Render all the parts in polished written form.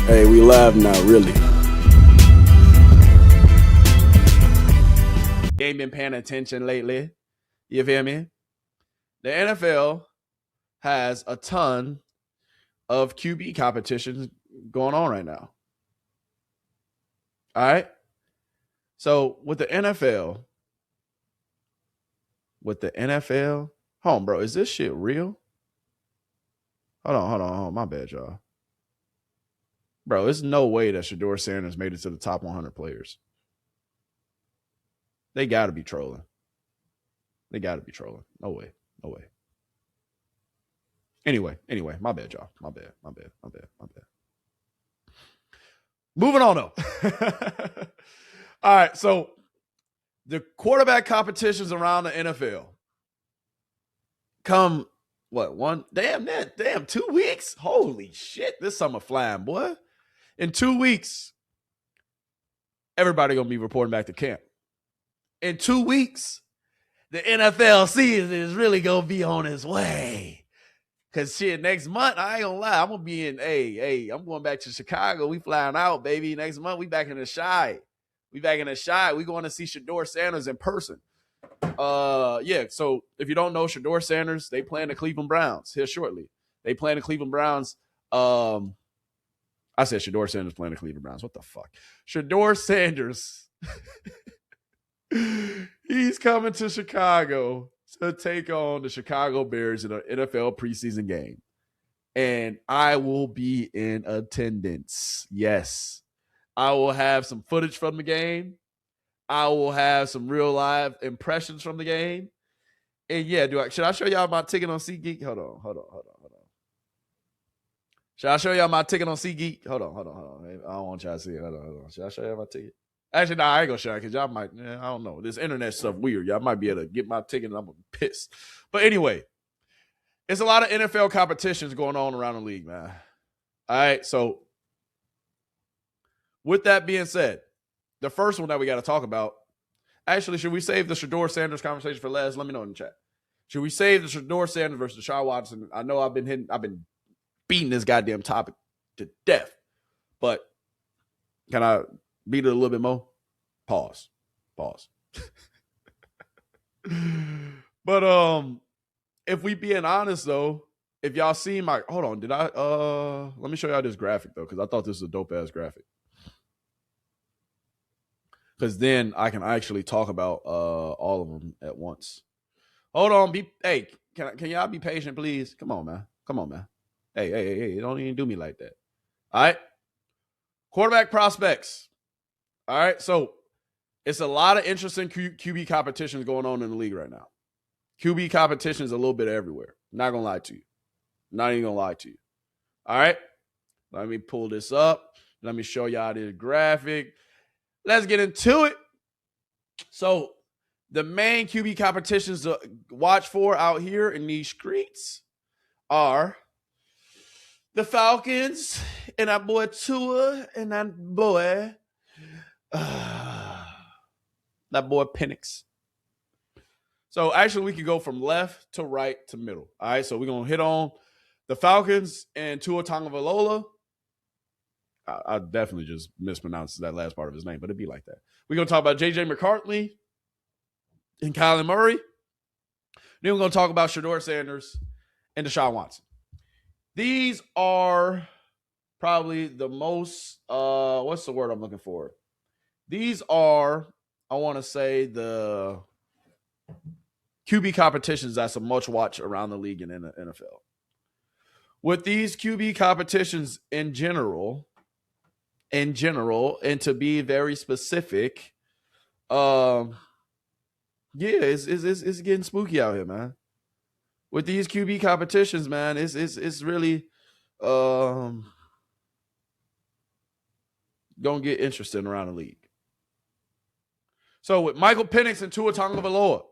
Hey, we live now, really. Ain't been paying attention lately. You feel me? The NFL has a ton of QB competitions going on right now. All right. So with the NFL, hold on, bro. Is this shit real? Hold on. My bad, y'all. Bro, there's no way that Shedeur Sanders made it to the top 100 players. They got to be trolling. No way. Anyway, my bad, y'all. My bad. Moving on, though. All right, so the quarterback competitions around the NFL come, damn, 2 weeks? Holy shit, this summer flying, boy. In 2 weeks, everybody going to be reporting back to camp. In 2 weeks, the NFL season is really going to be on its way. Because shit, next month, I ain't going to lie, I'm going to be in, I'm going back to Chicago. We flying out, baby. Next month, we back in the Chi. We going to see Shedeur Sanders in person. So if you don't know, Shedeur Sanders, they playing the Cleveland Browns here shortly. They playing the Cleveland Browns. I said Shedeur Sanders playing the Cleveland Browns. What the fuck? Shedeur Sanders. He's coming to Chicago to take on the Chicago Bears in an NFL preseason game. And I will be in attendance. Yes. I will have some footage from the game. I will have some real live impressions from the game. And yeah, should I show y'all my ticket on SeatGeek? Hold on. Should I show y'all my ticket on SeatGeek? Hold on. I don't want y'all to see it. Hold on. Should I show y'all my ticket? Actually, no, I ain't gonna show it because y'all might, I don't know. This internet stuff weird. Y'all might be able to get my ticket and I'm gonna be pissed. But anyway, it's a lot of NFL competitions going on around the league, man. All right, so with that being said, the first one that we got to talk about, actually, should we save the Shedeur Sanders conversation for last? Let me know in the chat. Should we save the Shedeur Sanders versus Deshaun Watson? I know I've been beating this goddamn topic to death, but can I beat it a little bit more? Pause. But if we being honest though, if y'all see my, hold on, let me show y'all this graphic though, because I thought this was a dope ass graphic. Because then I can actually talk about all of them at once. Hold on, can y'all be patient, please? Come on, man. Hey, don't even do me like that. All right, quarterback prospects. All right, so it's a lot of interesting QB competitions going on in the league right now. QB competitions a little bit everywhere. Not gonna lie to you. Not even gonna lie to you. All right, let me pull this up. Let me show y'all this graphic. Let's get into it. So the main QB competitions to watch for out here in these streets are the Falcons and our boy Tua and that boy Penix. So actually we can go from left to right to middle. All right, so we're going to hit on the Falcons and Tua Tagovailoa. I definitely just mispronounced that last part of his name, but it'd be like that. We're going to talk about J.J McCarthy and Kyler Murray. Then we're going to talk about Shedeur Sanders and Deshaun Watson. These are probably the most, what's the word I'm looking for? These are, I want to say, the QB competitions that's a much watch around the league and in the NFL. With these QB competitions in general, and to be very specific, it's getting spooky out here, man. With these QB competitions, man, it's really gonna get interesting around the league. So with Michael Penix and Tua Tagovailoa,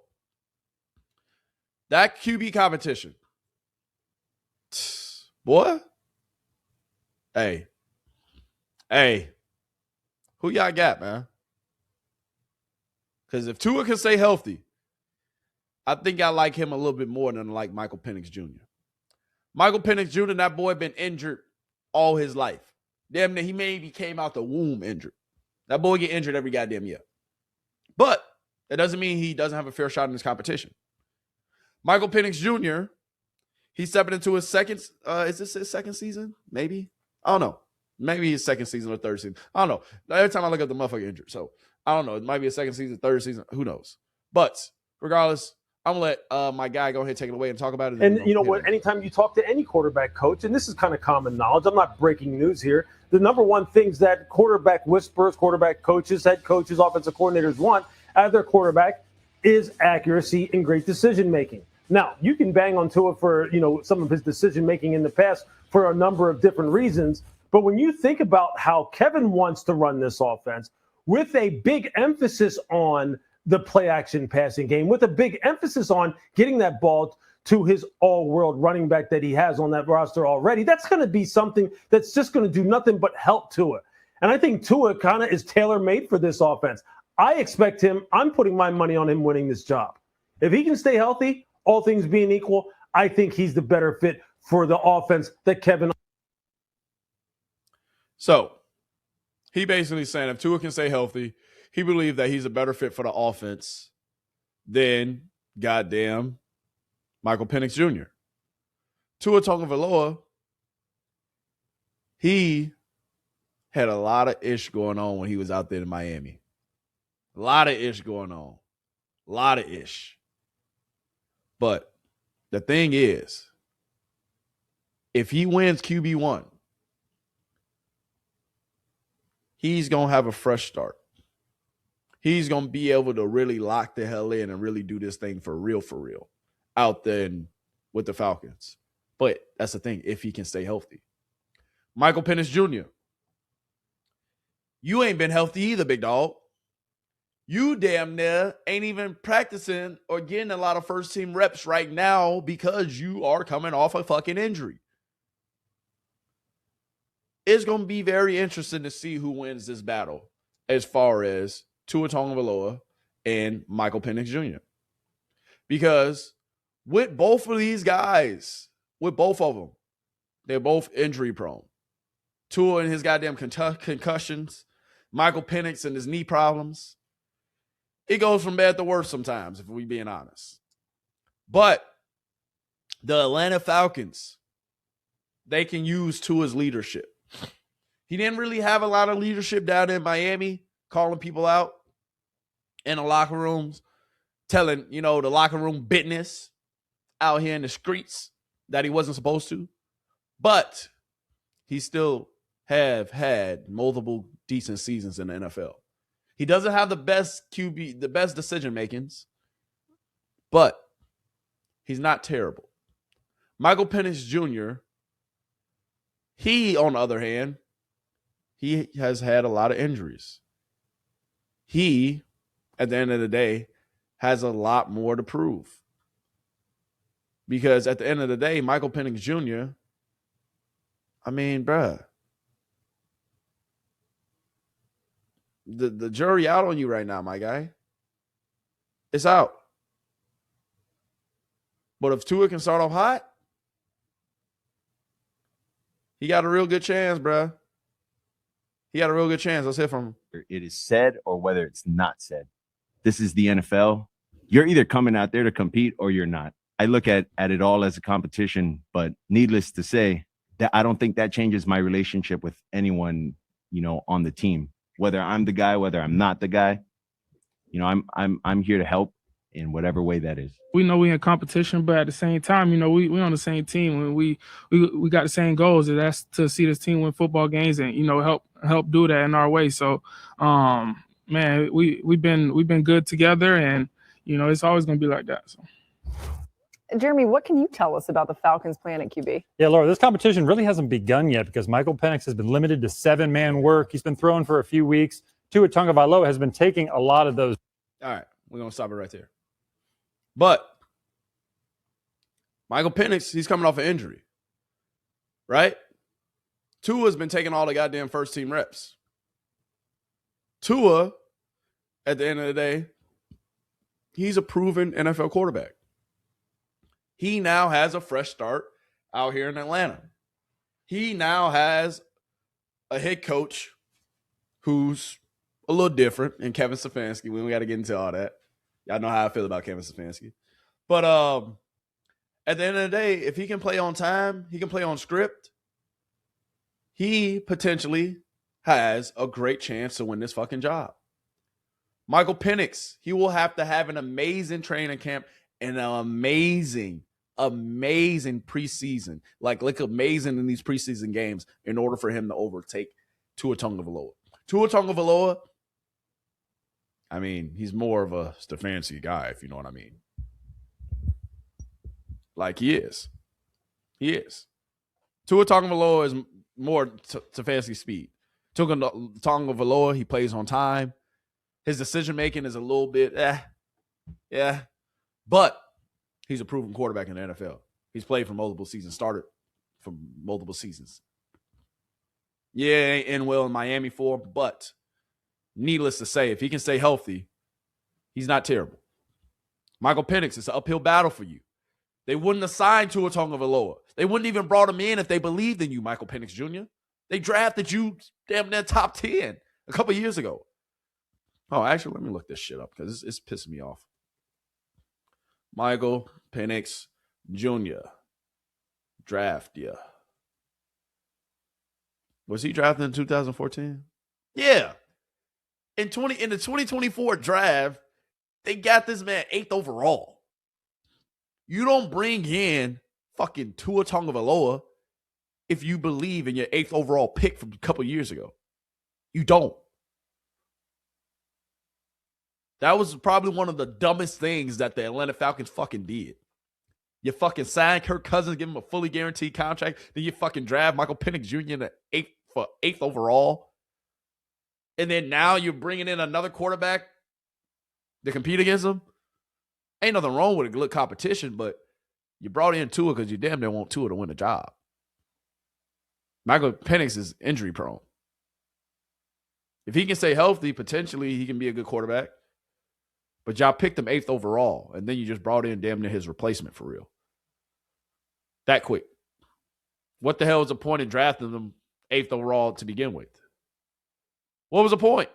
that QB competition, boy, hey, who y'all got, man? Because if Tua can stay healthy, I think I like him a little bit more than I like Michael Penix Jr. Michael Penix Jr., that boy been injured all his life. Damn near he maybe came out the womb injured. That boy get injured every goddamn year. But that doesn't mean he doesn't have a fair shot in this competition. Michael Penix Jr., he's stepping into his second, is this his second season? Maybe? I don't know. Maybe his second season or third season. I don't know. Every time I look at the motherfucker injured. So I don't know. It might be a second season, third season. Who knows? But regardless, I'm going to let my guy go ahead and take it away and talk about it. And you know what? Anytime you talk to any quarterback coach, and this is kind of common knowledge, I'm not breaking news here. The number one things that quarterback whisperers, quarterback coaches, head coaches, offensive coordinators want out of their quarterback is accuracy and great decision making. Now, you can bang on Tua for, some of his decision making in the past for a number of different reasons. But when you think about how Kevin wants to run this offense with a big emphasis on the play action passing game, with a big emphasis on getting that ball to his all-world running back that he has on that roster already, that's going to be something that's just going to do nothing but help Tua. And I think Tua kind of is tailor-made for this offense. I expect him, I'm putting my money on him winning this job. If he can stay healthy, all things being equal, I think he's the better fit for the offense that Kevin. So he basically saying if Tua can stay healthy, he believes that he's a better fit for the offense than goddamn Michael Penix Jr. Tua Tagovailoa, he had a lot of ish going on when he was out there in Miami. A lot of ish going on. A lot of ish. But the thing is, if he wins QB1, he's going to have a fresh start. He's going to be able to really lock the hell in and really do this thing for real out there with the Falcons. But that's the thing, if he can stay healthy. Michael Penix Jr., you ain't been healthy either, big dog. You damn near ain't even practicing or getting a lot of first-team reps right now because you are coming off a fucking injury. It's going to be very interesting to see who wins this battle as far as Tua Tagovailoa and Michael Penix Jr. Because with both of these guys, with both of them, they're both injury prone. Tua and his goddamn concussions, Michael Penix and his knee problems. It goes from bad to worse sometimes, if we're being honest. But the Atlanta Falcons, they can use Tua's leadership. He didn't really have a lot of leadership down in Miami, calling people out in the locker rooms, telling, the locker room business out here in the streets that he wasn't supposed to. But he still have had multiple decent seasons in the NFL. He doesn't have the best QB, the best decision makings, but he's not terrible. Michael Penix Jr., he, on the other hand, he has had a lot of injuries. He, at the end of the day, has a lot more to prove. Because at the end of the day, Michael Penix Jr., bruh, the jury out on you right now, my guy. It's out. But if Tua can start off hot, he got a real good chance, bruh. He got a real good chance. Let's hear from him. It is said or whether it's not said. This is the NFL. You're either coming out there to compete or you're not. I look at it all as a competition, but needless to say, that I don't think that changes my relationship with anyone, on the team. Whether I'm the guy, whether I'm not the guy, I'm here to help in whatever way that is. We know we're in competition, but at the same time, we on the same team and we got the same goals, and that's to see this team win football games and help do that in our way. So, we've been good together, and it's always going to be like that. So. Jeremy, what can you tell us about the Falcons' plan at QB? Yeah, Laura, this competition really hasn't begun yet because Michael Penix has been limited to 7-man work. He's been thrown for a few weeks. Tua Tagovailoa has been taking a lot of those. All right, we're going to stop it right there. But Michael Penix, he's coming off an injury, right? Tua's been taking all the goddamn first-team reps. Tua, at the end of the day, he's a proven NFL quarterback. He now has a fresh start out here in Atlanta. He now has a head coach who's a little different, and Kevin Stefanski. We don't got to get into all that. Y'all know how I feel about Kevin Stefanski. But at the end of the day, if he can play on time, he can play on script, he potentially has a great chance to win this fucking job. Michael Penix, he will have to have an amazing training camp and an amazing preseason. Like amazing in these preseason games in order for him to overtake Tua Tagovailoa. Tua Tagovailoa, I mean, he's more of a Stefanski guy, if you know what I mean. Like he is. He is. Tua Tagovailoa is more Stefanski speed. Tua Tagovailoa, he plays on time. His decision-making is a little bit, yeah. But he's a proven quarterback in the NFL. He's played for multiple seasons, started for multiple seasons. Yeah, it ain't end well in Miami for him, but needless to say, if he can stay healthy, he's not terrible. Michael Penix, it's an uphill battle for you. They wouldn't have signed Tua Tagovailoa. They wouldn't even brought him in if they believed in you, Michael Penix Jr. They drafted you damn near top 10 a couple years ago. Oh, actually, let me look this shit up because it's pissing me off. Michael Penix Jr. Draft, yeah. Was he drafted in 2014? Yeah. In the 2024 draft, they got this man 8th overall. You don't bring in fucking Tua Tagovailoa if you believe in your 8th overall pick from a couple years ago. You don't. That was probably one of the dumbest things that the Atlanta Falcons fucking did. You fucking signed Kirk Cousins, give him a fully guaranteed contract. Then you fucking draft Michael Penix Jr. in the 8th overall. And then now you're bringing in another quarterback to compete against him. Ain't nothing wrong with a good competition, but you brought in Tua because you damn near want Tua to win the job. Michael Penix is injury prone. If he can stay healthy, potentially he can be a good quarterback. But y'all picked him 8th overall, and then you just brought in damn near his replacement for real. That quick. What the hell was the point in drafting him 8th overall to begin with? What was the point?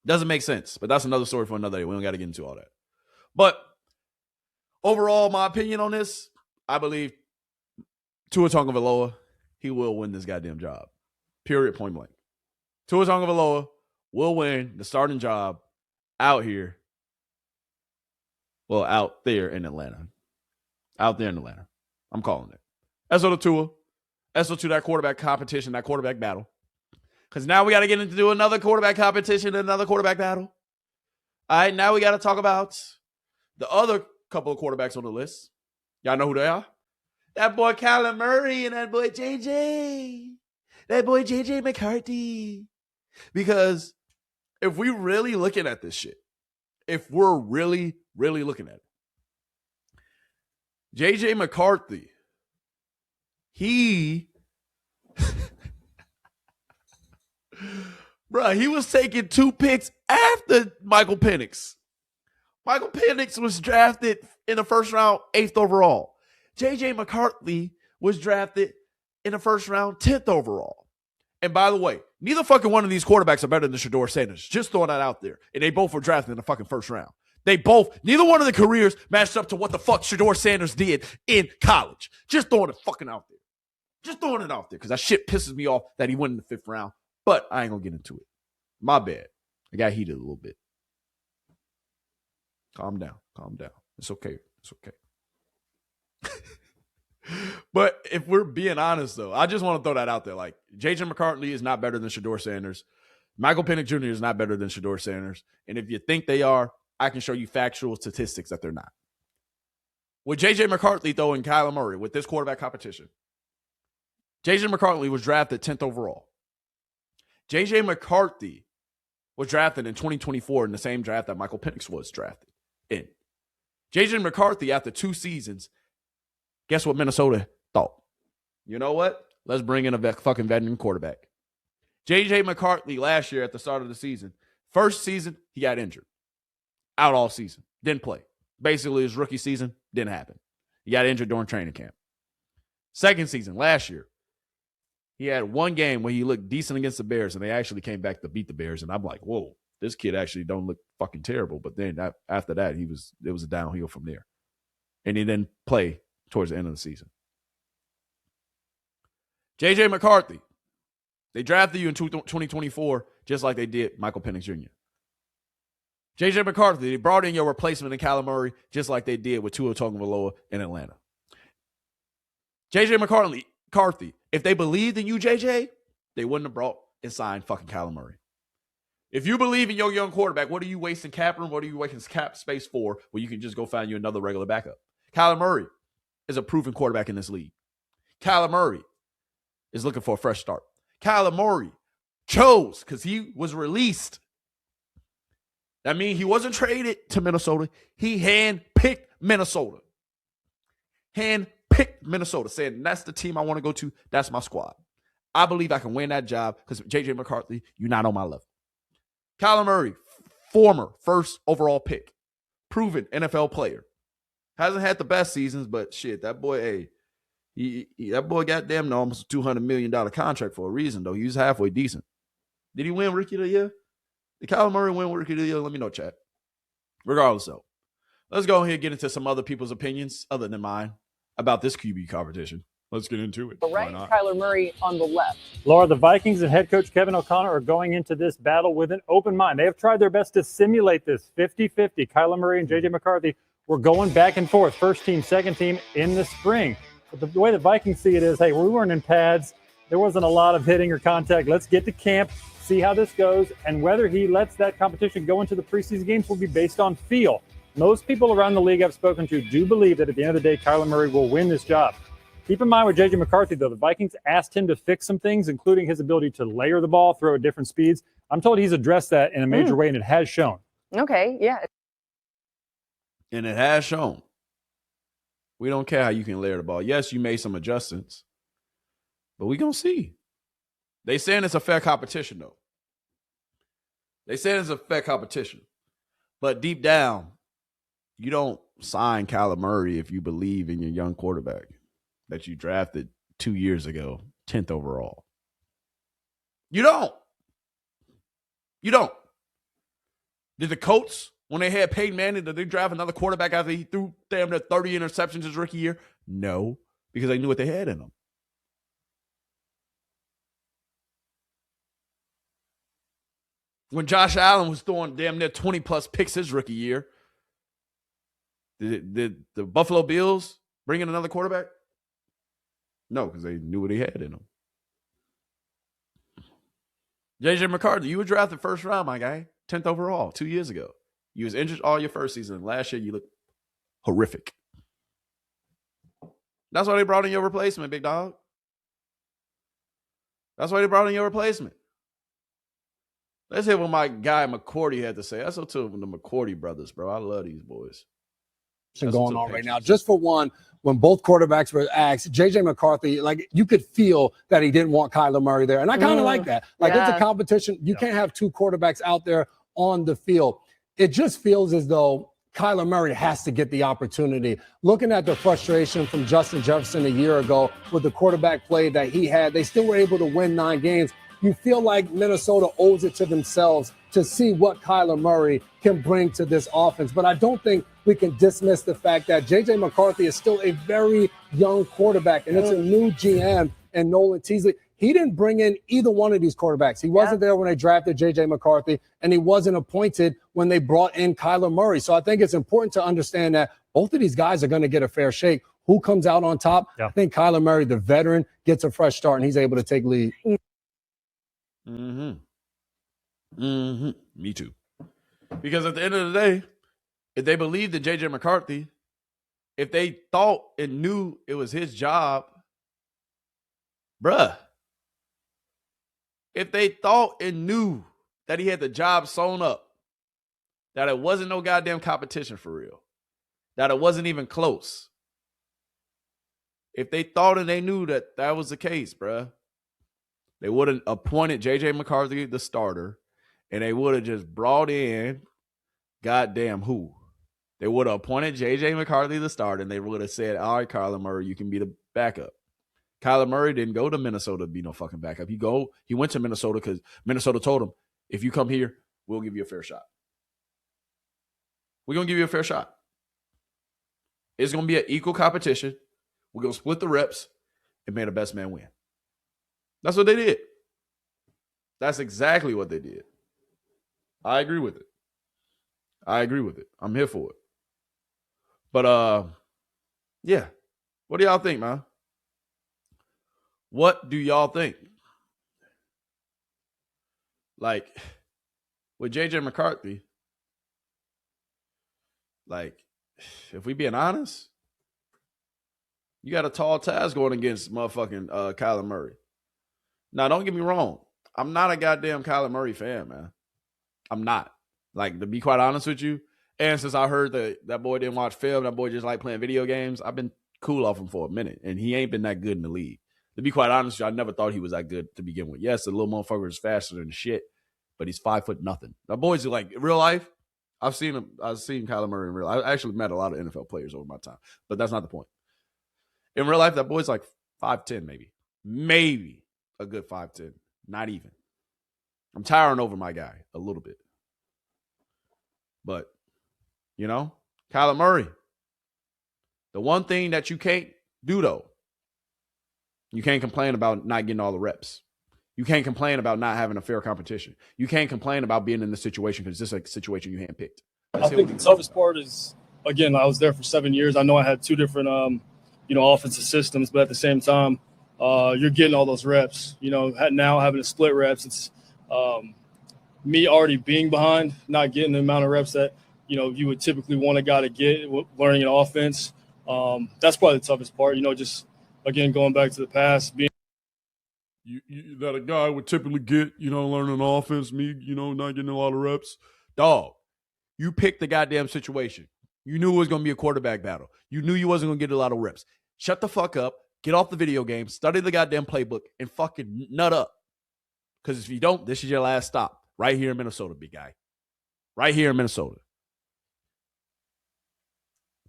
Doesn't make sense, but that's another story for another day. We don't got to get into all that. But overall, my opinion on this, I believe Tua Tagovailoa, he will win this goddamn job. Period, point blank. Tua Tagovailoa will win the starting job out here. Well, out there in Atlanta. Out there in Atlanta. I'm calling it. SO to Tua. SO to that quarterback competition, that quarterback battle. Because now we got to get into another quarterback competition and another quarterback battle. All right, now we got to talk about the other couple of quarterbacks on the list. Y'all know who they are? That boy Kyler Murray and that boy J.J. That boy J.J. McCarthy. Because if we really looking at this shit, if we're really, really looking at it, J.J. McCarthy, he was taking 2 picks after Michael Penix. Michael Penix was drafted in the first round, 8th overall. J.J. McCarthy was drafted in the first round, 10th overall. And by the way, neither fucking one of these quarterbacks are better than Shedeur Sanders. Just throwing that out there. And they both were drafted in the fucking first round. Neither one of the careers matched up to what the fuck Shedeur Sanders did in college. Just throwing it fucking out there. Just throwing it out there because that shit pisses me off that he went in the 5th round. But I ain't going to get into it. My bad. I got heated a little bit. Calm down. Calm down. It's okay. It's okay. But if we're being honest, though, I just want to throw that out there. Like, J.J. McCarthy is not better than Shedeur Sanders. Michael Penix Jr. is not better than Shedeur Sanders. And if you think they are, I can show you factual statistics that they're not. With J.J. McCarthy, though, and Kyler Murray, with this quarterback competition, J.J. McCarthy was drafted 10th overall. J.J. McCarthy was drafted in 2024 in the same draft that Michael Penix was drafted in. J.J. McCarthy, after 2 seasons, guess what Minnesota thought? You know what? Let's bring in a fucking veteran quarterback. J.J. McCarthy last year at the start of the season, first season, he got injured. Out all season. Didn't play. Basically, his rookie season didn't happen. He got injured during training camp. Second season, last year, He had one game where he looked decent against the Bears, and they actually came back to beat the Bears. And I'm like, whoa, this kid actually don't look fucking terrible. But then after that, it was a downhill from there. And he didn't play towards the end of the season. J.J. McCarthy. They drafted you in 2024 just like they did Michael Penix Jr. J.J. McCarthy, they brought in your replacement in Kyler Murray just like they did with Tua Tagovailoa in Atlanta. J.J. McCarthy, if they believed in you, J.J., they wouldn't have brought and signed fucking Kyler Murray. If you believe in your young quarterback, what are you wasting cap room? What are you wasting cap space for where you can just go find you another regular backup? Kyler Murray is a proven quarterback in this league. Kyler Murray is looking for a fresh start. Kyler Murray chose because he was released. That means he wasn't traded to Minnesota. He handpicked Minnesota. Handpicked Minnesota, saying that's the team I want to go to. That's my squad. I believe I can win that job because J.J. McCarthy, you're not on my level. Kyler Murray, former first overall pick, proven NFL player. Hasn't had the best seasons, but shit, that boy, that boy goddamn almost a $200 million contract for a reason, though. He was halfway decent. Did he win Rookie of the Year? Did Kyler Murray win Rookie of the Year? Let me know, chat. Regardless, though, let's go ahead and get into some other people's opinions other than mine about this QB competition. Let's get into it. Right, Kyler Murray on the left. Laura, the Vikings and head coach Kevin O'Connor are going into this battle with an open mind. They have tried their best to simulate this 50-50. Kyler Murray and J.J. McCarthy were going back and forth, first team, second team in the spring. But the way the Vikings see it is, hey, we weren't in pads. There wasn't a lot of hitting or contact. Let's get to camp, see how this goes, and whether he lets that competition go into the preseason games will be based on feel. Most people around the league I've spoken to do believe that at the end of the day, Kyler Murray will win this job. Keep in mind with J.J. McCarthy, though, the Vikings asked him to fix some things, including his ability to layer the ball, throw at different speeds. I'm told he's addressed that in a major way, and it has shown. Okay, yeah. And it has shown. We don't care how you can layer the ball. Yes, you made some adjustments, but we're going to see. They saying it's a fair competition, though. They saying it's a fair competition. But deep down, you don't sign Kyler Murray if you believe in your young quarterback that you drafted 2 years ago, 10th overall. You don't. You don't. Did the Colts, when they had Peyton Manning, did they draft another quarterback after he threw damn near 30 interceptions his rookie year? No, because they knew what they had in them. When Josh Allen was throwing damn near 20-plus picks his rookie year, did the Buffalo Bills bring in another quarterback? No, because they knew what he had in him. J.J. McCarthy, you were drafted first round, my guy. 10th overall 2 years ago. You was injured all your first season. Last year, you looked horrific. That's why they brought in your replacement, big dog. That's why they brought in your replacement. Let's hear what my guy McCourty had to say. That's what to the McCourty brothers, bro. I love these boys. Going on right now. Just for one, when both quarterbacks were asked, J.J. McCarthy, like you could feel that he didn't want Kyler Murray there. And I kind of like that. Like it's a competition. You can't have two quarterbacks out there on the field. It just feels as though Kyler Murray has to get the opportunity. Looking at the frustration from Justin Jefferson a year ago with the quarterback play that he had, they still were able to win 9 games. You feel like Minnesota owes it to themselves to see what Kyler Murray can bring to this offense. But I don't think we can dismiss the fact that J.J. McCarthy is still a very young quarterback, and it's a new GM and Nolan Teasley. He didn't bring in either one of these quarterbacks. He wasn't there when they drafted J.J. McCarthy, and he wasn't appointed when they brought in Kyler Murray. So I think it's important to understand that both of these guys are going to get a fair shake. Who comes out on top? I think Kyler Murray, the veteran, gets a fresh start, and he's able to take lead. Me too. Because at the end of the day, if they believed in J.J. McCarthy, if they thought and knew it was his job, bruh, if they thought and knew that he had the job sewn up, that it wasn't no goddamn competition for real, that it wasn't even close, if they thought and they knew that that was the case, bruh, they would have appointed J.J. McCarthy the starter, and they would have just brought in goddamn who? They would have appointed J.J. McCarthy the starter, and they would have said, all right, Kyler Murray, you can be the backup. Kyler Murray didn't go to Minnesota to be no fucking backup. He went to Minnesota because Minnesota told him, if you come here, we'll give you a fair shot. We're going to give you a fair shot. It's going to be an equal competition. We're going to split the reps and may the best man win. That's what they did. That's exactly what they did. I agree with it. I'm here for it. But, yeah. What do y'all think, man? What do y'all think? Like, with J.J. McCarthy, like, if we being honest, you got a tall task going against motherfucking Kyler Murray. Now, don't get me wrong. I'm not a goddamn Kyler Murray fan, man. I'm not. Like, to be quite honest with you, and since I heard that boy didn't watch film, that boy just like playing video games, I've been cool off him for a minute, and he ain't been that good in the league. To be quite honest with you, I never thought he was that good to begin with. Yes, the little motherfucker is faster than shit, but he's 5'0" nothing. That boy's like, in real life, I've seen Kyler Murray in real life. I actually met a lot of NFL players over my time, but that's not the point. In real life, that boy's like 5'10", maybe. Maybe a good 5'10". Not even. I'm towering over my guy a little bit. But, you know, Kyler Murray, the one thing that you can't do, though, you can't complain about not getting all the reps. You can't complain about not having a fair competition. You can't complain about being in this situation because this is a situation you handpicked. I think the toughest part is, again, I was there for 7 years. I know I had two different, offensive systems, but at the same time, you're getting all those reps. Now having to split reps, it's me already being behind, not getting the amount of reps that, you would typically want a guy to get learning an offense. That's probably the toughest part, just, again, going back to the past, being that a guy would typically get, learning an offense, me, not getting a lot of reps. Dog, you picked the goddamn situation. You knew it was going to be a quarterback battle. You knew you wasn't going to get a lot of reps. Shut the fuck up, get off the video game, study the goddamn playbook, and fucking nut up. Because if you don't, this is your last stop. Right here in Minnesota, big guy. Right here in Minnesota.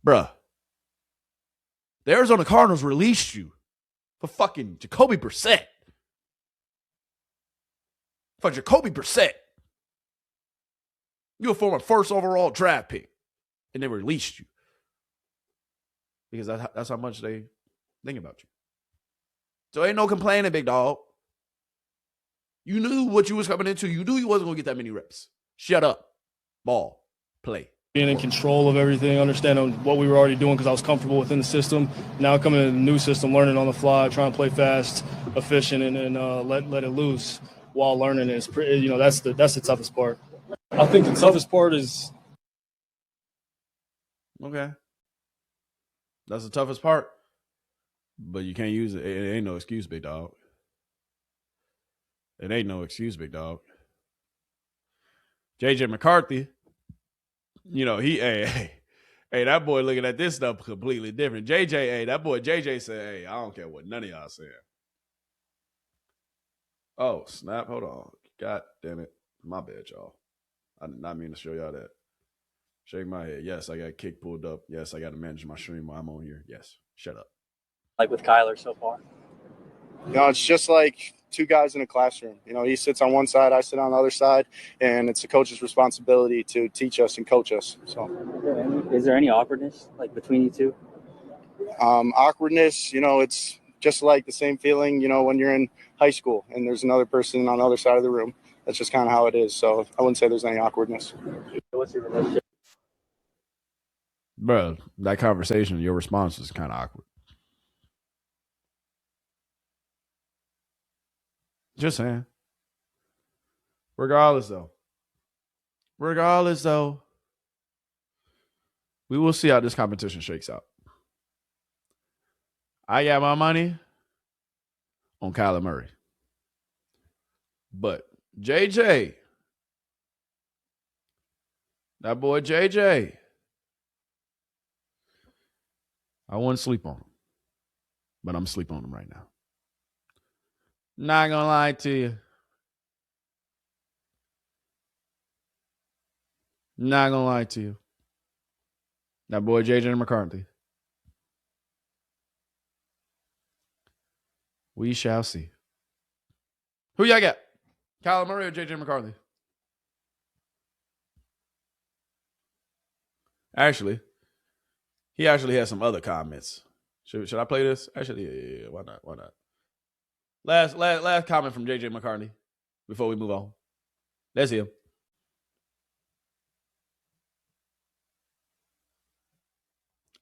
Bruh. The Arizona Cardinals released you for fucking Jacoby Brissett. For Jacoby Brissett. You're a former first overall draft pick. And they released you. Because that's how much they think about you. So ain't no complaining, big dog. You knew what you was coming into. You knew you wasn't going to get that many reps. Shut up. Ball. Play. Being in control of everything, understanding what we were already doing because I was comfortable within the system. Now coming in a new system, learning on the fly, trying to play fast, efficient, and let it loose while learning. It's pretty, that's the toughest part. I think the toughest part is. Okay. That's the toughest part. But you can't use it. It ain't no excuse, big dog. It ain't no excuse, big dog. J.J. McCarthy, hey, that boy looking at this stuff completely different. That boy J.J. said, hey, I don't care what none of y'all saying. Oh, snap. Hold on. God damn it. My bad, y'all. I did not mean to show y'all that. Shake my head. Yes, I got kick pulled up. Yes, I got to manage my stream while I'm on here. Yes. Shut up. Like with Kyler so far? It's just like two guys in a classroom. He sits on one side, I sit on the other side, and it's the coach's responsibility to teach us and coach us. So, is there any awkwardness like between you two? Awkwardness, it's just like the same feeling, when you're in high school and there's another person on the other side of the room. That's just kind of how it is. So I wouldn't say there's any awkwardness. What's your relationship? Bro, that conversation, your response is kind of awkward. Just saying. Regardless, though, we will see how this competition shakes out. I got my money on Kyler Murray. But JJ, that boy JJ, I wouldn't sleep on him. But I'm sleeping on him right now. Not gonna lie to you. Not gonna lie to you. That boy J.J. McCarthy. We shall see. Who y'all got? Kyler Murray or J.J. McCarthy? Actually, he actually has some other comments. Should I play this? Actually, yeah. Why not? Why not? Last comment from J.J. McCarthy before we move on. Let's hear him.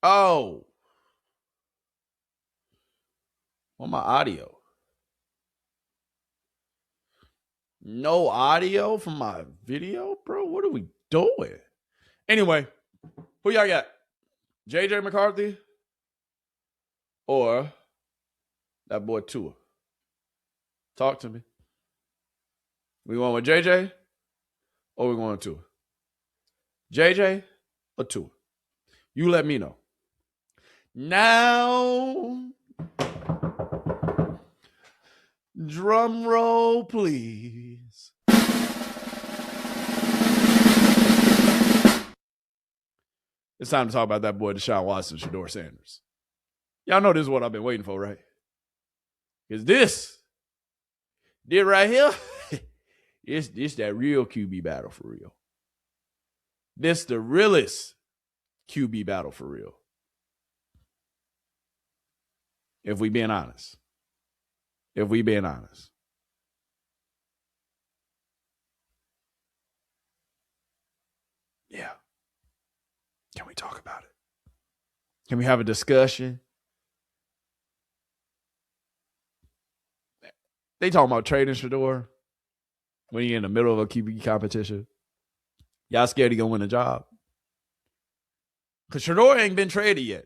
Oh. On my audio. No audio from my video, bro? What are we doing? Anyway, who y'all got? J.J. McCarthy or that boy Tua? Talk to me. We going with J.J. or we going with Tua? J.J. or Tua? You let me know. Now, drum roll, please. It's time to talk about that boy Deshaun Watson, Shedeur Sanders. Y'all know this is what I've been waiting for, right? Because this right here, it's that real QB battle for real. This the realest QB battle for real. If we being honest. Yeah. Can we talk about it? Can we have a discussion? They talking about trading Shedeur when you're in the middle of a QB competition. Y'all scared he gonna win a job? Because Shedeur ain't been traded yet.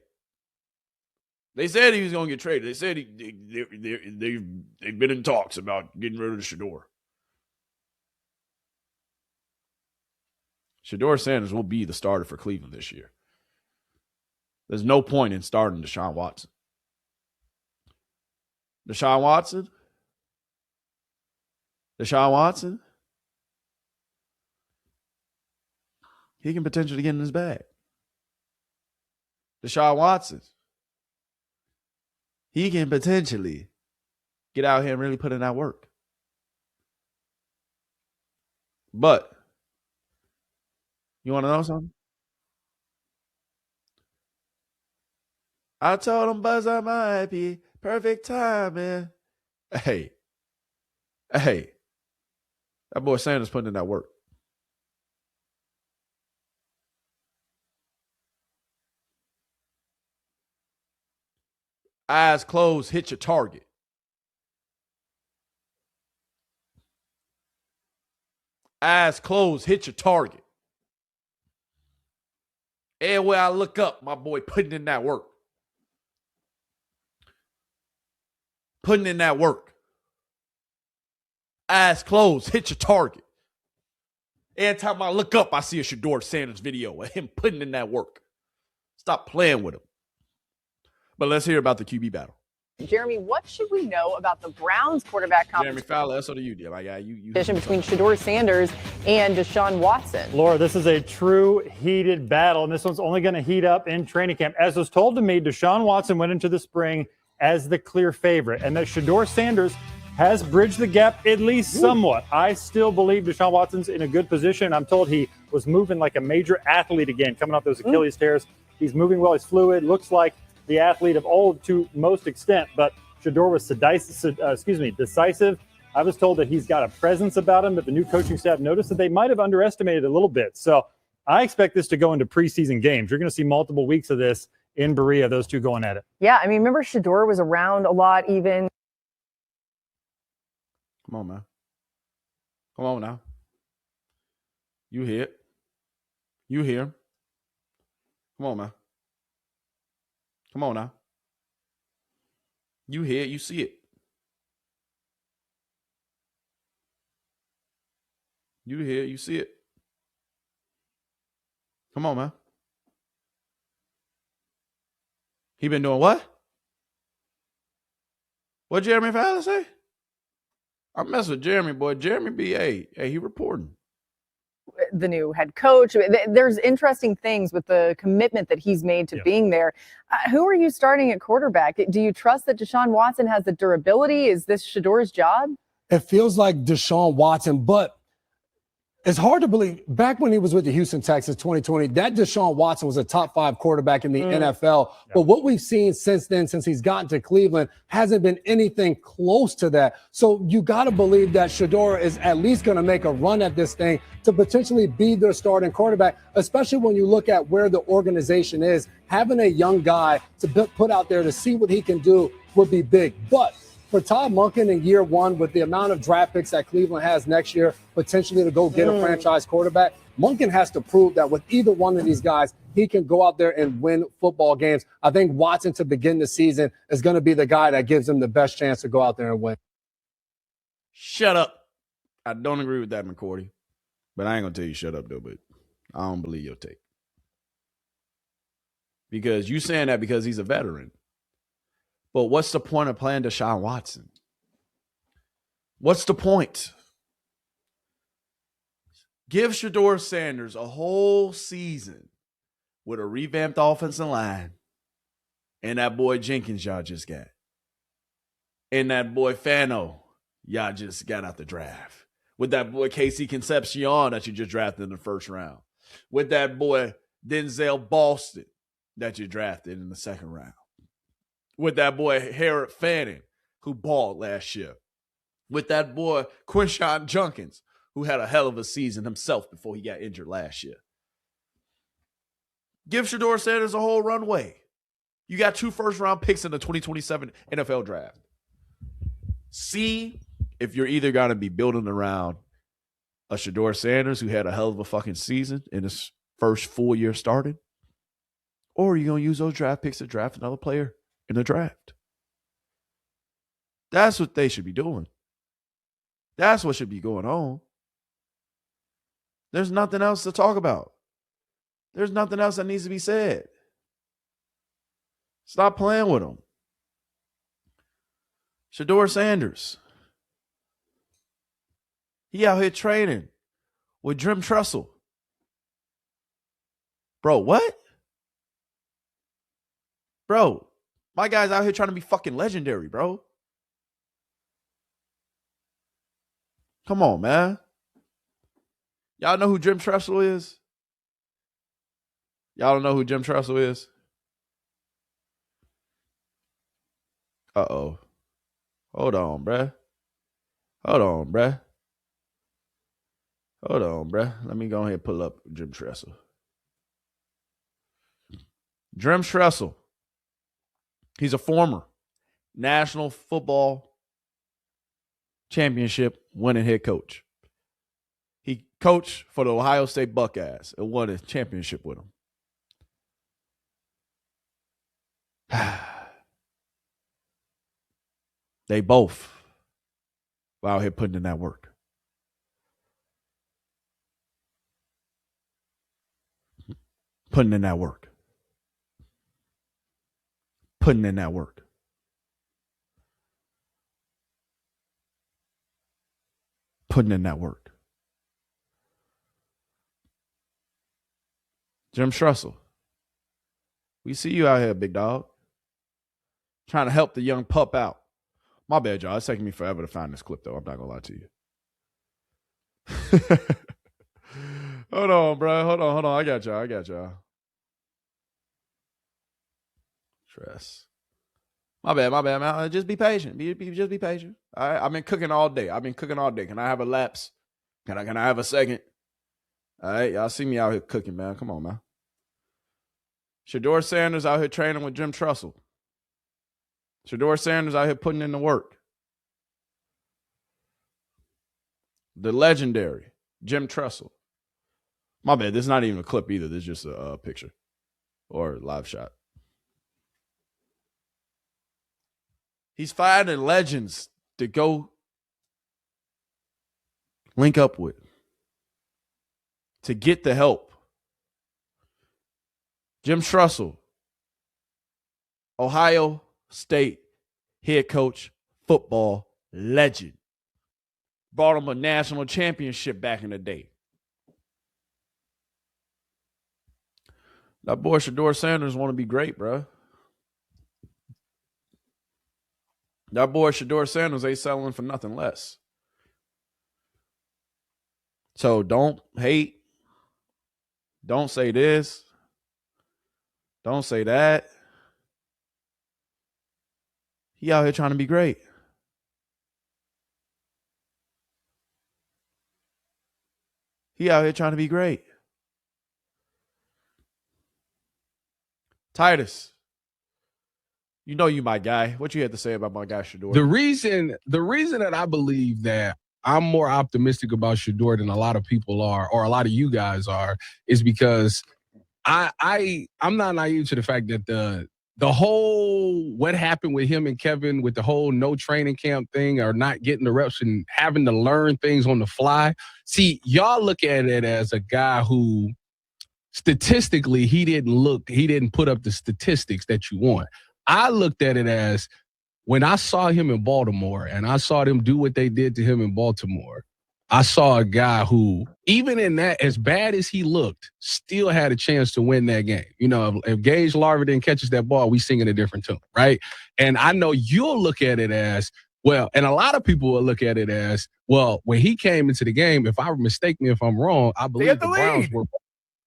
They said he was gonna get traded. They said they've been in talks about getting rid of Shedeur. Shedeur Sanders will be the starter for Cleveland this year. There's no point in starting Deshaun Watson. Deshaun Watson, he can potentially get in his bag. Deshaun Watson, he can potentially get out here and really put in that work. But you want to know something? I told him Buzz I might be perfect timing. Hey, that boy Sanders putting in that work. Eyes closed, hit your target. Eyes closed, hit your target. Everywhere I look up, my boy putting in that work. Putting in that work. Eyes closed, hit your target. Every time I look up, I see a Shedeur Sanders video of him putting in that work. Stop playing with him. But let's hear about the QB battle. Jeremy, what should we know about the Browns quarterback Jeremy competition Fowler, that's what you did. You between Shedeur Sanders and Deshaun Watson? Laura, this is a true heated battle, and this one's only going to heat up in training camp. As was told to me, Deshaun Watson went into the spring as the clear favorite, and that Shedeur Sanders has bridged the gap at least somewhat. I still believe Deshaun Watson's in a good position. I'm told he was moving like a major athlete again, coming off those Achilles tears. He's moving well. He's fluid. Looks like the athlete of old to most extent, but Shedeur was decisive. I was told that he's got a presence about him, that the new coaching staff noticed that they might have underestimated a little bit. So I expect this to go into preseason games. You're going to see multiple weeks of this in Berea, those two going at it. Yeah, I mean, remember Shedeur was around a lot even. Come on, man. Come on now. You hear it. You hear him. Come on, man. Come on now. You hear it, you see it. You hear it, you see it. Come on, man. He been doing what? What Jeremy Fowler say? I mess with Jeremy, boy. Jeremy be, hey, he reporting. the new head coach. There's interesting things with the commitment that he's made to being there. Who are you starting at quarterback? Do you trust that Deshaun Watson has the durability? Is this Shedeur's job? It feels like Deshaun Watson, but it's hard to believe. Back when he was with the Houston Texans 2020, that Deshaun Watson was a top 5 quarterback in the NFL. But what we've seen since then, since he's gotten to Cleveland, hasn't been anything close to that. So you got to believe that Shedeur is at least going to make a run at this thing to potentially be their starting quarterback, especially when you look at where the organization is. Having a young guy to put out there to see what he can do would be big. But for Todd Monken in year 1, with the amount of draft picks that Cleveland has next year, potentially to go get a franchise quarterback, Monken has to prove that with either one of these guys, he can go out there and win football games. I think Watson to begin the season is going to be the guy that gives him the best chance to go out there and win. Shut up. I don't agree with that, McCourty. But I ain't going to tell you shut up, though, but I don't believe your take. Because you saying that because he's a veteran. But what's the point of playing Deshaun Watson? What's the point? Give Shedeur Sanders a whole season with a revamped offensive line and that boy Jenkins y'all just got. And that boy Fano y'all just got out the draft. With that boy Casey Concepcion that you just drafted in the first round. With that boy Denzel Boston that you drafted in the second round. With that boy Harrod Fanning, who balled last year. With that boy Quinshon Junkins, who had a hell of a season himself before he got injured last year. Give Shedeur Sanders a whole runway. You got 2 first-round picks in the 2027 NFL draft. See if you're either going to be building around a Shedeur Sanders who had a hell of a fucking season in his first full year starting, or are you going to use those draft picks to draft another player in the draft? That's what they should be doing. That's what should be going on. There's nothing else to talk about. There's nothing else that needs to be said. Stop playing with him. Shedeur Sanders. He out here training with Jim Tressel. Bro, what? Bro, my guy's out here trying to be fucking legendary, bro. Come on, man. Y'all know who Jim Tressel is? Y'all don't know who Jim Tressel is? Uh-oh. Hold on, bruh. Hold on, bruh. Hold on, bruh. Let me go ahead and pull up Jim Tressel. Jim Tressel. He's a former National Football Championship winning head coach. He coached for the Ohio State Buckeyes and won a championship with them. They both were out here putting in that work. Putting in that work. Putting in that work. Putting in that work. Jim Tressel, we see you out here, big dog. Trying to help the young pup out. My bad, y'all. It's taking me forever to find this clip, though. I'm not going to lie to you. Hold on, bro. Hold on. I got y'all. Tress. My bad, man. Just be patient. Just be patient. All right. I've been cooking all day. Can I have a lapse? Can I have a second? All right. Y'all see me out here cooking, man. Come on, man. Shedeur Sanders out here training with Jim Tressel. Shedeur Sanders out here putting in the work. The legendary Jim Tressel. My bad. This is not even a clip either. This is just a picture or a live shot. He's finding legends to go link up with, to get the help. Jim Tressel, Ohio State head coach, football legend. Brought him a national championship back in the day. That boy Shedeur Sanders want to be great, bro. That boy Shedeur Sanders ain't settling for nothing less. So don't hate. Don't say this. Don't say that. He out here trying to be great. He out here trying to be great. Titus, you know you my guy. What you had to say about my guy Shedeur? The reason that I believe that I'm more optimistic about Shedeur than a lot of people are, or a lot of you guys are, is because I'm not naive to the fact that the whole what happened with him and Kevin with the whole no training camp thing or not getting the reps and having to learn things on the fly. See, y'all look at it as a guy who statistically he didn't put up the statistics that you want. I looked at it as when I saw him in Baltimore and I saw them do what they did to him in Baltimore, I saw a guy who, even in that, as bad as he looked, still had a chance to win that game. You know, if Gage Larvin catches that ball, we singing a different tune, right? And I know you'll look at it as, well, and a lot of people will look at it as, well, when he came into the game, if I mistake me if I'm wrong, I believe the Browns were.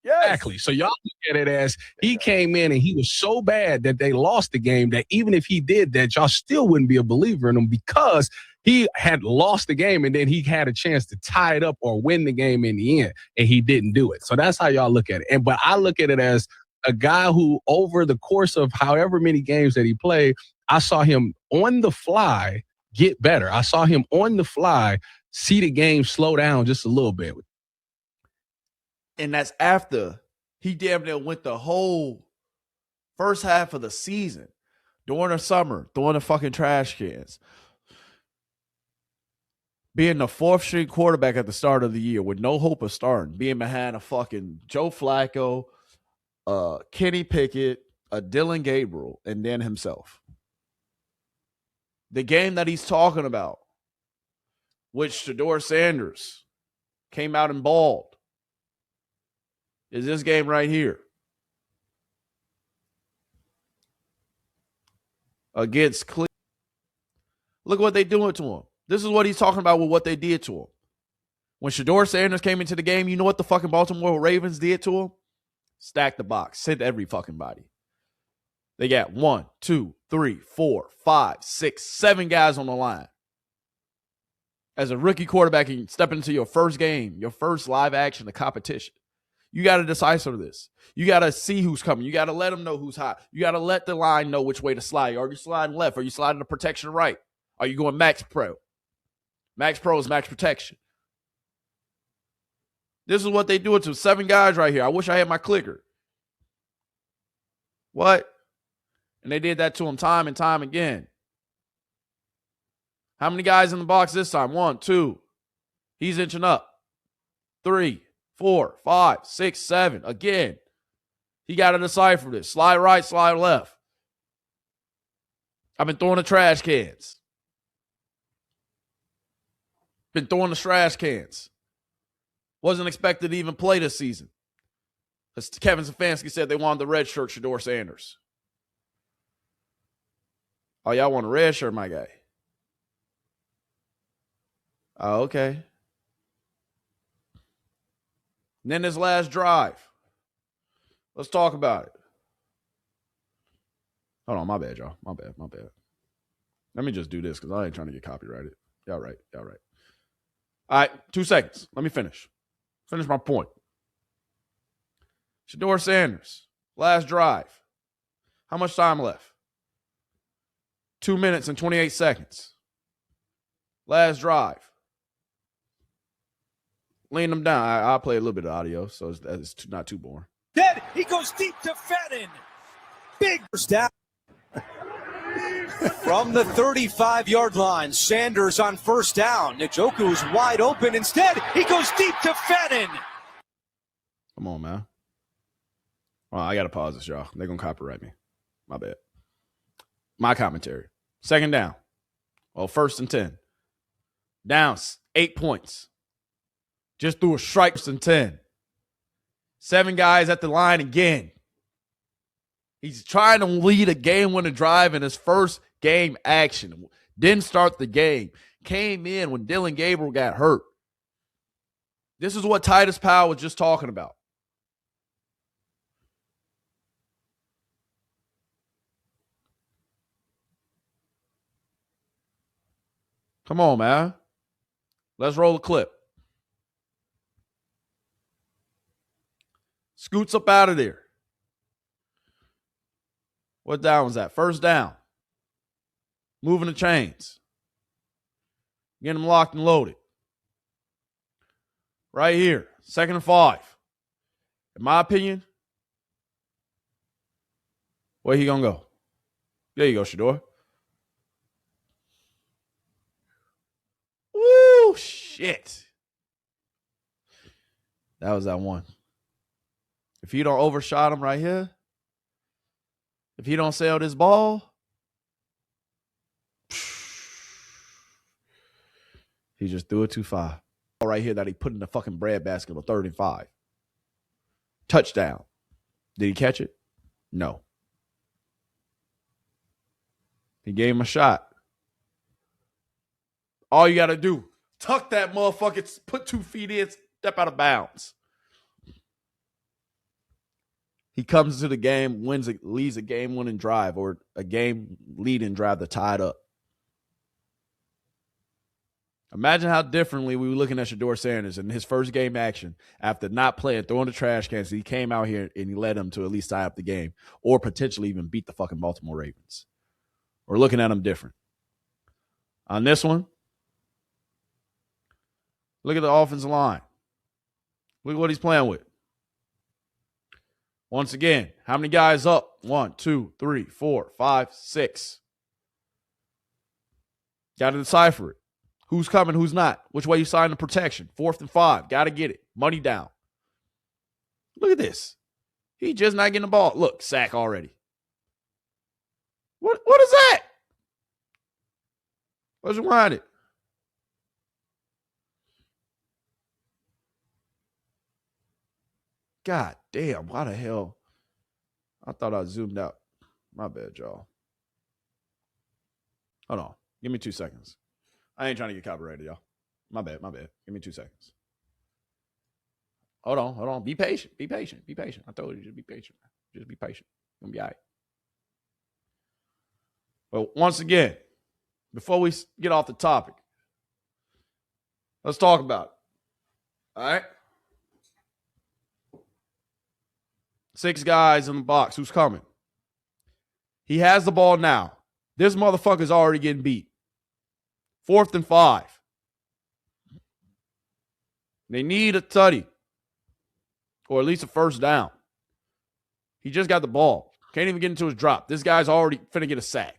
Yes. Exactly. So y'all look at it as he came in and he was so bad that they lost the game that even if he did that, y'all still wouldn't be a believer in him because he had lost the game and then he had a chance to tie it up or win the game in the end, and he didn't do it. So that's how y'all look at it. But I look at it as a guy who, over the course of however many games that he played, I saw him on the fly get better. I saw him on the fly see the game slow down just a little bit. And that's after he damn near went the whole first half of the season during the summer, throwing the fucking trash cans. Being the fourth string quarterback at the start of the year with no hope of starting, being behind a fucking Joe Flacco, Kenny Pickett, a Dylan Gabriel, and then himself. The game that he's talking about, which Shedeur Sanders came out and balled, is this game right here against Cleveland. Look what they doing to him. This is what he's talking about with what they did to him. When Shedeur Sanders came into the game, you know what the fucking Baltimore Ravens did to him? Stack the box. Send every fucking body. They got 1, 2, 3, 4, 5, 6, 7 guys on the line. As a rookie quarterback, you step into your first game, your first live action of competition. You got to decipher this. You got to see who's coming. You got to let them know who's hot. You got to let the line know which way to slide. Are you sliding left? Are you sliding to protection right? Are you going max pro? Max pro is max protection. This is what they do it to 7 guys right here. I wish I had my clicker. What? And they did that to him time and time again. How many guys in the box this time? 1, 2. He's inching up. 3, 4, 5, 6, 7. Again, he got to decipher this. Slide right, slide left. I've been throwing the trash cans. Been throwing the trash cans. Wasn't expected to even play this season. As Kevin Stefanski said, they wanted the red shirt, Shedeur Sanders. Oh, y'all want a red shirt, my guy? Oh, okay. And then this last drive. Let's talk about it. Hold on, my bad, y'all. My bad. Let me just do this because I ain't trying to get copyrighted. Y'all right. All right, 2 seconds. Let me finish. Finish my point. Shedeur Sanders, last drive. How much time left? 2 minutes and 28 seconds. Last drive. Lean them down. I'll play a little bit of audio, so it's not too boring. Then he goes deep to Fenton. Big first down. From the 35-yard line, Sanders on first down. Njoku is wide open. Instead, he goes deep to Fenton. Come on, man. Well, I got to pause this, y'all. They're going to copyright me. My bad. My commentary. Second down. Well, 1st and 10. Down 8 points. Just threw a strike and 10. 7 guys at the line again. He's trying to lead a game-winning drive in his first game action. Didn't start the game. Came in when Dylan Gabriel got hurt. This is what Titus Powell was just talking about. Come on, man. Let's roll a clip. Scoots up out of there. What down was that? First down. Moving the chains. Getting them locked and loaded. Right here. 2nd and 5. In my opinion, where he gonna go? There you go, Shedeur. Woo, shit. That was that one. If you don't overshot him right here, if he don't sail this ball, he just threw it too far. Right here that he put in the fucking breadbasket on 3rd and 5. Touchdown. Did he catch it? No. He gave him a shot. All you got to do, tuck that motherfucker, put 2 feet in, step out of bounds. He comes into the game, leads a game-winning drive or a game-leading drive to tie it up. Imagine how differently we were looking at Shedeur Sanders in his first game action after not playing, throwing the trash cans. He came out here and he led them to at least tie up the game or potentially even beat the fucking Baltimore Ravens. We're looking at him different. On this one, look at the offensive line. Look at what he's playing with. Once again, how many guys up? 1, 2, 3, 4, 5, 6. Got to decipher it. Who's coming, who's not? Which way you sign the protection? 4th and 5. Got to get it. Money down. Look at this. He just not getting the ball. Look, sack already. What is that? What's around it? God damn, why the hell? I thought I zoomed out. My bad, y'all. Hold on. Give me 2 seconds. I ain't trying to get copyrighted, y'all. My bad. Give me 2 seconds. Hold on. Be patient. I told you, just be patient. Just be patient. You're going to be all right. But once again, before we get off the topic, let's talk about it. All right? 6 guys in the box. Who's coming? He has the ball now. This motherfucker's already getting beat. 4th and 5. They need a tutty. Or at least a first down. He just got the ball. Can't even get into his drop. This guy's already finna get a sack.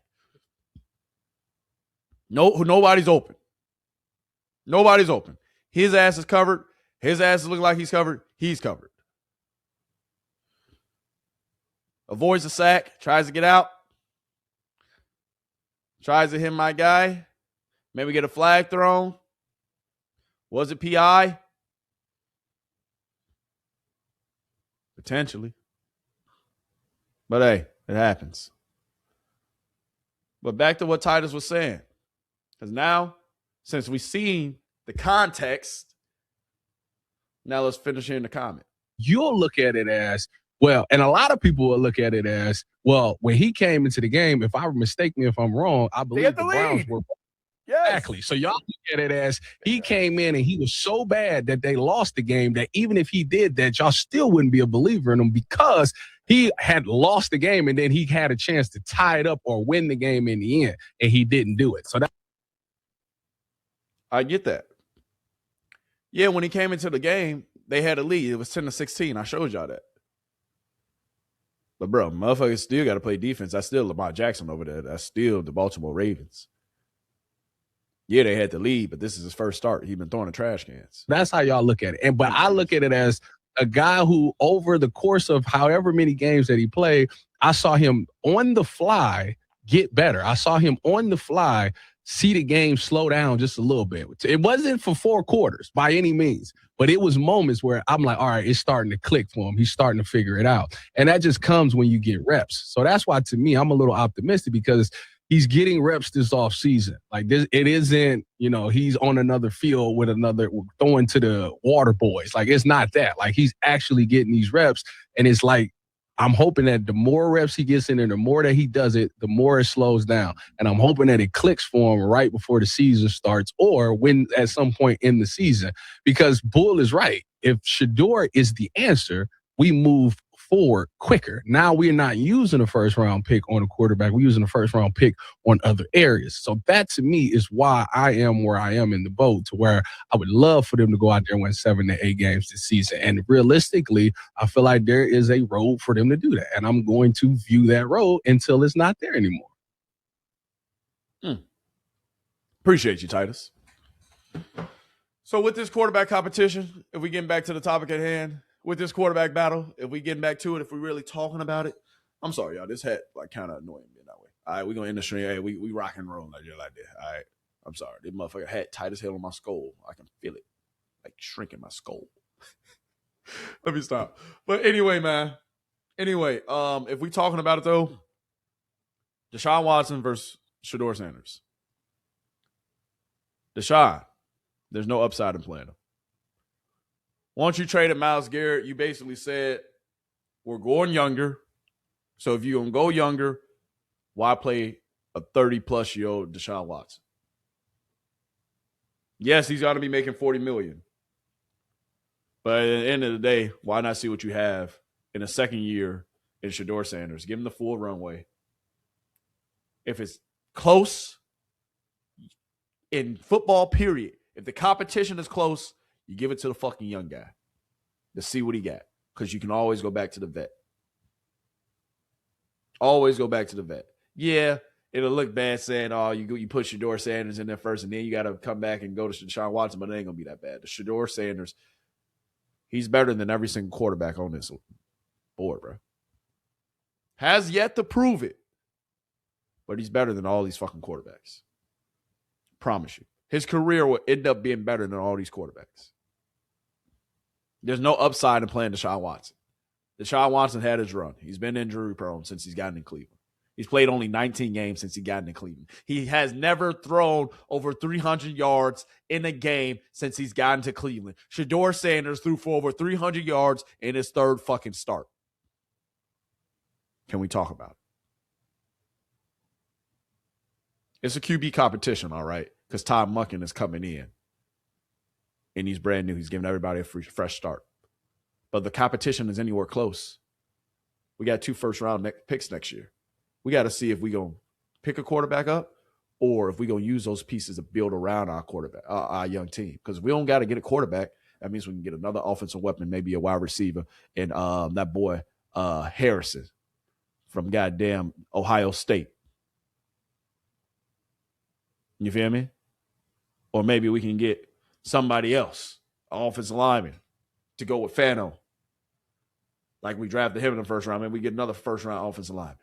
Nobody's open. Nobody's open. His ass is covered. His ass is looking like he's covered. He's covered. Avoids the sack. Tries to get out. Tries to hit my guy. Maybe get a flag thrown. Was it PI? Potentially. But hey, it happens. But back to what Titus was saying. Because now, since we've seen the context, now let's finish hearing the comment. You'll look at it as, well, and a lot of people will look at it as, well, when he came into the game, if I mistake me if I'm wrong, I believe the Browns were. Yes. Exactly. So y'all look at it as he came in and he was so bad that they lost the game that even if he did that, y'all still wouldn't be a believer in him because he had lost the game and then he had a chance to tie it up or win the game in the end, and he didn't do it. So that I get that. Yeah, when he came into the game, they had a lead. It was 10-16. I showed y'all that. But, bro, motherfuckers still got to play defense. That's still Lamar Jackson over there. That's still the Baltimore Ravens. Yeah, they had the lead, but this is his first start. He's been throwing the trash cans. That's how y'all look at it. But I look at it as a guy who, over the course of however many games that he played, I saw him on the fly get better. I saw him on the fly see the game slow down just a little bit. It wasn't for 4 quarters by any means, but it was moments where I'm like, all right, it's starting to click for him. He's starting to figure it out. And that just comes when you get reps. So that's why, to me, I'm a little optimistic because he's getting reps this offseason. Like, this, it isn't, he's on another field with another throwing to the water boys. Like, it's not that. Like, he's actually getting these reps. And it's like, I'm hoping that the more reps he gets in there, the more that he does it, the more it slows down. And I'm hoping that it clicks for him right before the season starts or when at some point in the season. Because Bull is right. If Shedeur is the answer, we move forward quicker. Now we're not using a first-round pick on a quarterback. We're using a first-round pick on other areas. So that, to me, is why I am where I am in the boat, to where I would love for them to go out there and win 7 to 8 games this season. And realistically, I feel like there is a road for them to do that. And I'm going to view that road until it's not there anymore. Appreciate you, Titus. So with this quarterback competition, if we get back to the topic at hand, with this quarterback battle, if we getting back to it, if we're really talking about it, I'm sorry, y'all. This hat kind of annoying me that way. All right, we're going to end the stream. Hey, we rock and roll like that. All right, I'm sorry. This motherfucker hat tight as hell on my skull. I can feel it, like shrinking my skull. Let me stop. But anyway, man. Anyway, if we talking about it, though, Deshaun Watson versus Shedeur Sanders. Deshaun, there's no upside in playing him. Once you traded Myles Garrett, you basically said, we're going younger. So if you're going to go younger, why play a 30-plus-year-old Deshaun Watson? Yes, he's got to be making $40 million. But at the end of the day, why not see what you have in a second year in Shedeur Sanders? Give him the full runway. If it's close in football, period, if the competition is close, you give it to the fucking young guy to see what he got, because you can always go back to the vet. Always go back to the vet. Yeah, it'll look bad saying, oh, you put Shedeur Sanders in there first, and then you got to come back and go to Deshaun Watson, but it ain't going to be that bad. The Shedeur Sanders, he's better than every single quarterback on this board, bro. Has yet to prove it, but he's better than all these fucking quarterbacks. Promise you. His career will end up being better than all these quarterbacks. There's no upside in playing Deshaun Watson. Deshaun Watson had his run. He's been injury prone since he's gotten in Cleveland. He's played only 19 games since he got in Cleveland. He has never thrown over 300 yards in a game since he's gotten to Cleveland. Shedeur Sanders threw for over 300 yards in his third fucking start. Can we talk about it? It's a QB competition, all right, because Todd Monken is coming in. And he's brand new. He's giving everybody a fresh start. But the competition is anywhere close. We got 2 first-round picks next year. We got to see if we're going to pick a quarterback up or if we're going to use those pieces to build around our quarterback, our young team. Because if we don't got to get a quarterback, that means we can get another offensive weapon, maybe a wide receiver, and that boy Harrison from goddamn Ohio State. You feel me? Or maybe we can get somebody else, an offensive lineman, to go with Fano. Like we drafted him in the first round. Maybe we get another first-round offensive lineman.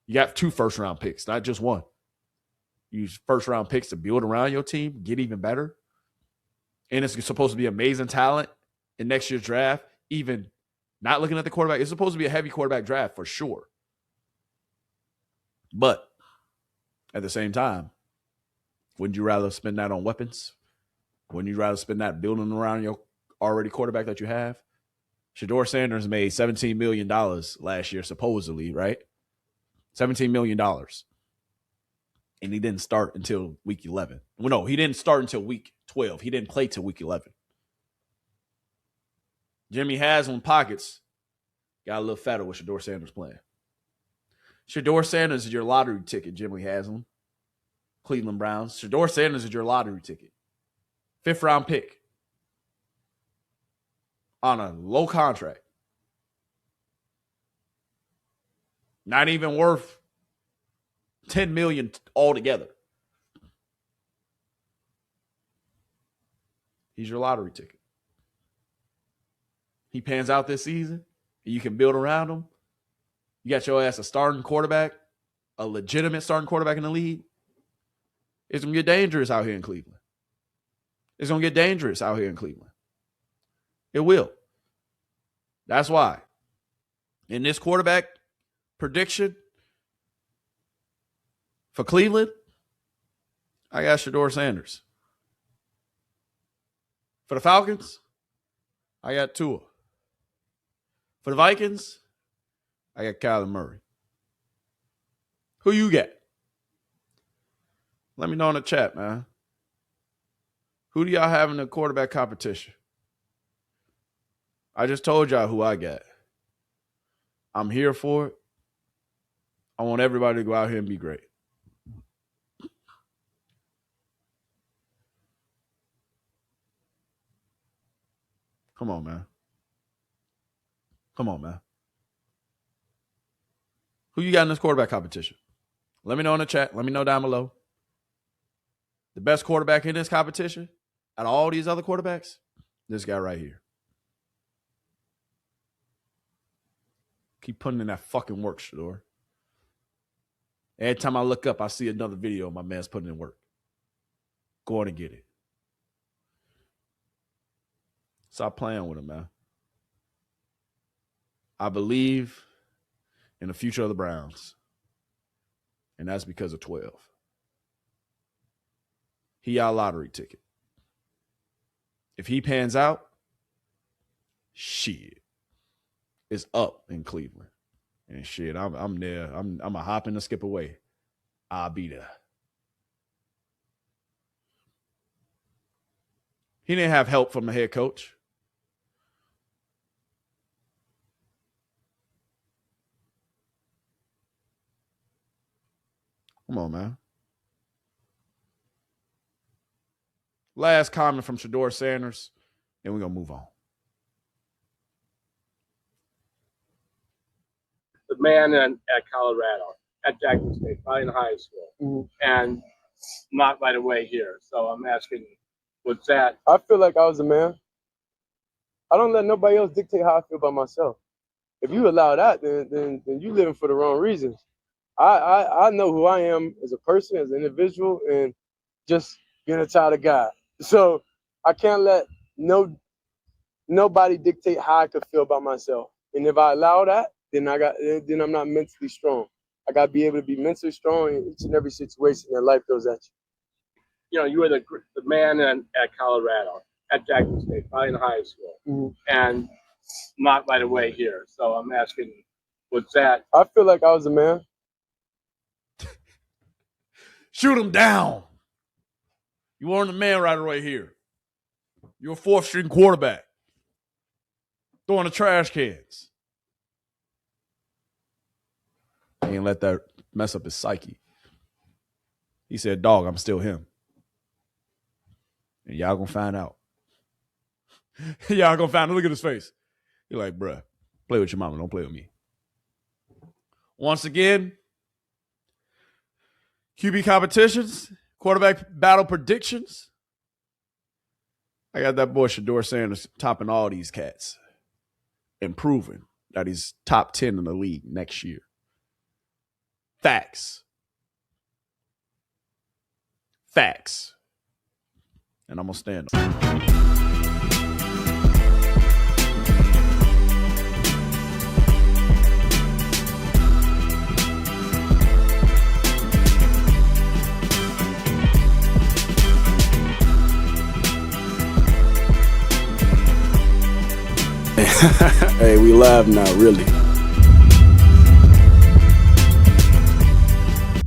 You got 2 first-round picks, not just 1. Use first-round picks to build around your team, get even better. And it's supposed to be amazing talent in next year's draft. Even not looking at the quarterback, it's supposed to be a heavy quarterback draft for sure. But at the same time, wouldn't you rather spend that on weapons? Wouldn't you rather spend that building around your already quarterback that you have? Shedeur Sanders made $17 million last year, supposedly, right? $17 million. And he didn't start until week 11. Well, no, he didn't start until week 12. He didn't play till week 11. Jimmy Haslam pockets got a little fatter with Shedeur Sanders playing. Shedeur Sanders is your lottery ticket, Jimmy Haslam. Cleveland Browns. Shedeur Sanders is your lottery ticket. 5th-round pick. On a low contract. Not even worth $10 million altogether. He's your lottery ticket. He pans out this season, and you can build around him. You got your ass a starting quarterback, a legitimate starting quarterback in the league. It's going to get dangerous out here in Cleveland. It's going to get dangerous out here in Cleveland. It will. That's why. In this quarterback prediction for Cleveland, I got Shedeur Sanders. For the Falcons, I got Tua. For the Vikings, I got Kyler Murray. Who you got? Let me know in the chat, man. Who do y'all have in the quarterback competition? I just told y'all who I got. I'm here for it. I want everybody to go out here and be great. Come on, man. Come on, man. Who you got in this quarterback competition? Let me know in the chat. Let me know down below. The best quarterback in this competition out of all these other quarterbacks, this guy right here. Keep putting in that fucking work, Shedeur. Every time I look up, I see another video of my man's putting in work. Go on and get it. Stop playing with him, man. I believe in the future of the Browns. And that's because of 12. He our lottery ticket. If he pans out, shit. It's up in Cleveland. And shit, I'm there. I'm a hop and a skip away. I'll be there. He didn't have help from the head coach. Come on, man. Last comment from Shedeur Sanders, and we're going to move on. The man at Colorado, at Jackson State, probably in high school, and not right away here. So I'm asking, what's that? I feel like I was a man. I don't let nobody else dictate how I feel about myself. If you allow that, then you living for the wrong reasons. I know who I am as a person, as an individual, and just being a child of God. So I can't let nobody dictate how I could feel about myself. And if I allow that, then I'm not mentally strong. I got to be able to be mentally strong in each and every situation that life throws at you. You know, you were the man at Colorado, at Jackson State, probably in high school, and not right away here. So I'm asking, what's that? I feel like I was a man. Shoot him down. You weren't the man right away here. You're a fourth-string quarterback. Throwing the trash cans. He ain't let that mess up his psyche. He said, dog, I'm still him. And y'all gonna find out. Y'all gonna find out. Look at his face. You're like, bruh, play with your mama. Don't play with me. Once again, QB competitions, quarterback battle predictions. I got that boy Shedeur Sanders topping all these cats and proving that he's top 10 in the league next year. Facts. Facts. And I'm going to stand on it. Hey, we live now, really.